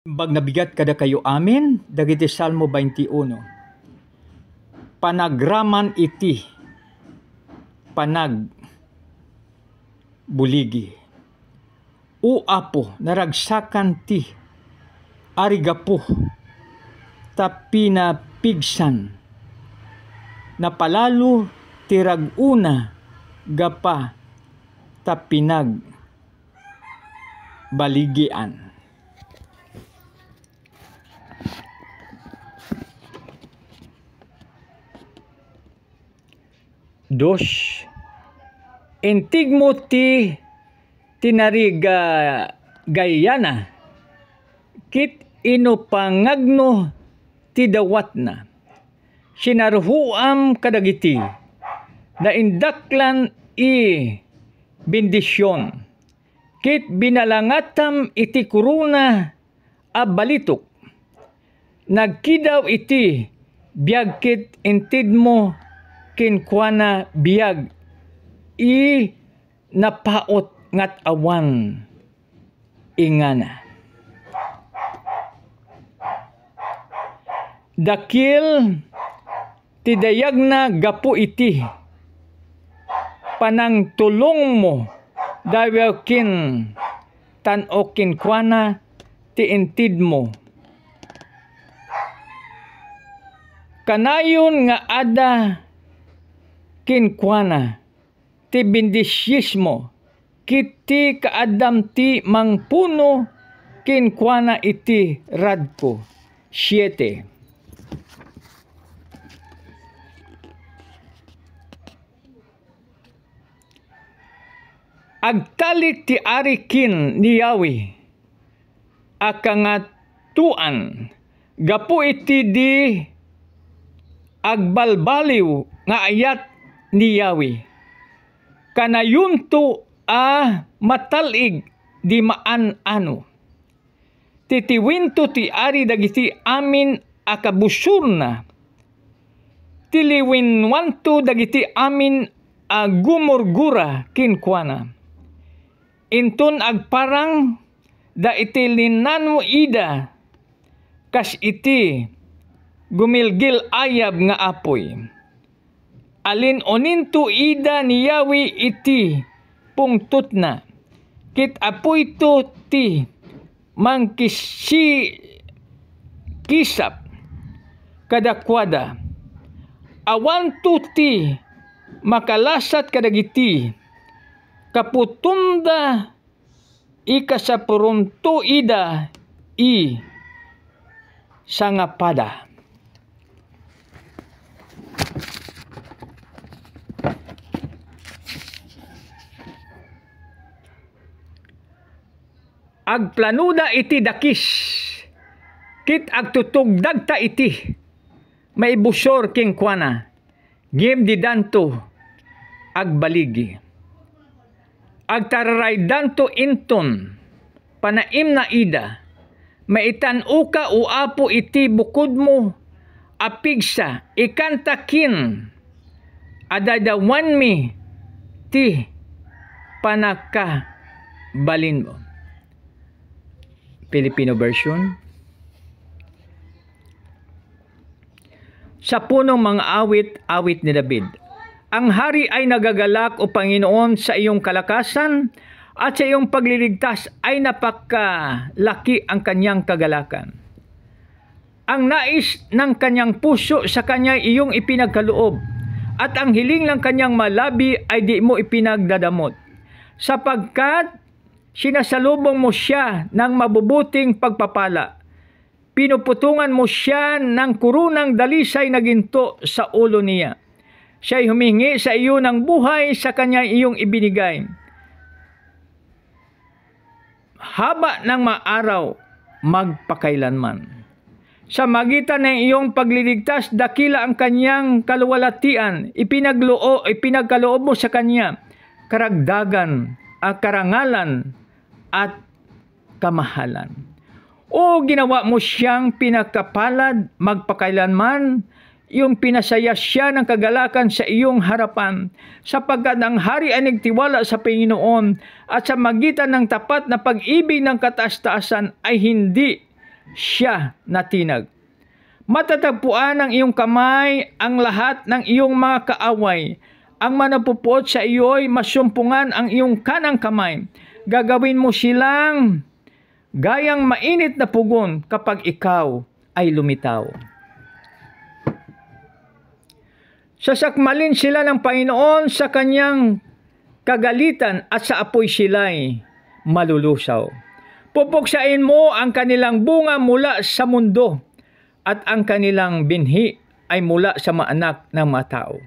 Bag nabigat kada kayo amin, dagiti Salmo 21. Panagraman iti, panag buligi. O Apo, naragsakan ti, arigapo, tapina pigsan, napalalo tiraguna, gapa, tapinag baligian. Dos, intig mo ti tinariga gayana, kit inupangagno ti dawat na, sinarhuam kadagiti, na indaklan i bendisyon, kit binalangatam iti kuruna a balitok, nagkidaw iti biag kit intid mo kinkwana biag i napaot ngat awan ingana. Dakil ti dayag na gapu iti panang tulong mo daw kin tan-o kinkwana ti intid mo. Kanayon nga ada kinkwana ti bendisyismo, kiti kaadam ti mangpuno kinkwana iti radko. 7. Agtalik ti arikin ni Yahweh, akangatuan, gapu iti di agbalbaliw nga ayat ni Yahweh. Kanayunto a matalig di maan-ano. Titiwinto ti ari dagiti amin a kabusurna. Tiliwinwanto dagiti amin a gumurgura kinkwana. Inton agparang da iti linanmo ida kas iti gumilgil ayab nga apoy. Alin oninto ida ni Yahweh iti pungtot na, kit apoy to ti mangkisi kisap kadakwada, awan to ti makalasat kadagiti, kaputunda ikasapurunto ida i sangapada. Agplanuda iti dakis, kit agtutugdag ta iti, maibusor kinkwana, gim di danto agbaligi. Agtararay danto inton, panaim na ida, maitan uka o Apo iti bukod mo, apigsa, ikantakin, adadawan mi, ti panaka balin mo. Filipino version. Sa punong mga awit ni David. Ang hari ay nagagalak o Panginoon sa iyong kalakasan at sa iyong pagliligtas ay napakalaki ang kanyang kagalakan. Ang nais ng kanyang puso sa kanya iyong ipinagkaloob at ang hiling ng kanyang malabi ay di mo ipinagdadamot. Sapagkat sinasalubong mo siya ng mabubuting pagpapala. Pinuputungan mo siya ng kurunang dalisay na ginto sa ulo niya. Siya'y humingi sa iyo ng buhay sa kanya iyong ibinigay. Haba ng maaraw, magpakailanman. Sa magitan ng iyong pagliligtas, dakila ang kanyang kaluwalhatian. Ipinagkaloob mo sa kanya karagdagan, karangalan, at kamahalan. O ginawa mo siyang pinakapalad magpakailanman, yung pinasaya siya ng kagalakan sa iyong harapan, sapagkat ang hari ay nagtiwala sa Panginoon at sa magitan ng tapat na pag-ibig ng kataas-taasan ay hindi siya natinag. Matatagpuan ng iyong kamay ang lahat ng iyong mga kaaway. Ang manapupuot sa iyo'y masumpungan ang iyong kanang kamay. Gagawin mo silang gayang mainit na pugon kapag ikaw ay lumitaw. Sasakmalin sila ng Panginoon sa kanyang kagalitan at sa apoy sila'y malulusaw. Pupuksain mo ang kanilang bunga mula sa mundo at ang kanilang binhi ay mula sa mga anak ng mga tao.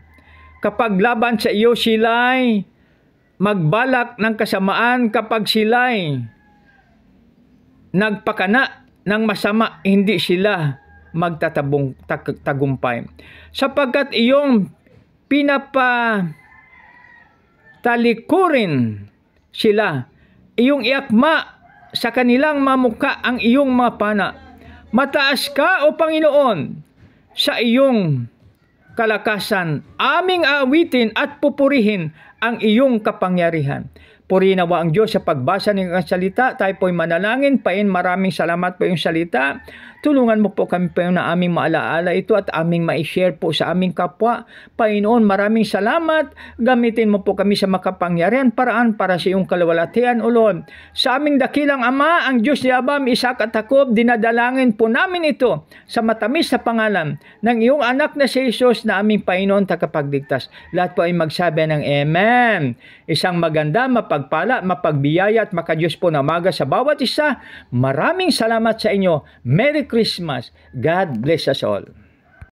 Kapag laban sa iyo sila'y magbalak ng kasamaan, kapag sila'y nagpakana ng masama, hindi sila magtatagumpay. Sapagkat iyong pinapatalikurin sila, iyong iakma sa kanilang mamuka ang iyong mga pana. Mataas ka, O Panginoon, sa iyong kalakasan, aming awitin at pupurihin ang iyong kapangyarihan. Purihin nawa ang Diyos sa pagbasa ng kanyang salita. Tayo po'y manalangin. Pain, maraming salamat po yung salita. Tulungan mo po kami po na aming maalaala ito at aming ma-share po sa aming kapwa. Panginoon, maraming salamat. Gamitin mo po kami sa makapangyarihan paraan para sa iyong kalawalatian, O Lord. Sa aming dakilang Ama, ang Diyos ni Abraham, Isaac at Jacob, dinadalangin po namin ito sa matamis na pangalan ng iyong anak na si Jesus na aming Panginoon tagapagligtas. Lahat po ay magsabi ng Amen. Isang maganda, mapagpala, mapagbiyaya at makadiyos po na umaga sa bawat isa. Maraming salamat sa inyo. Merry Christmas. God bless us all.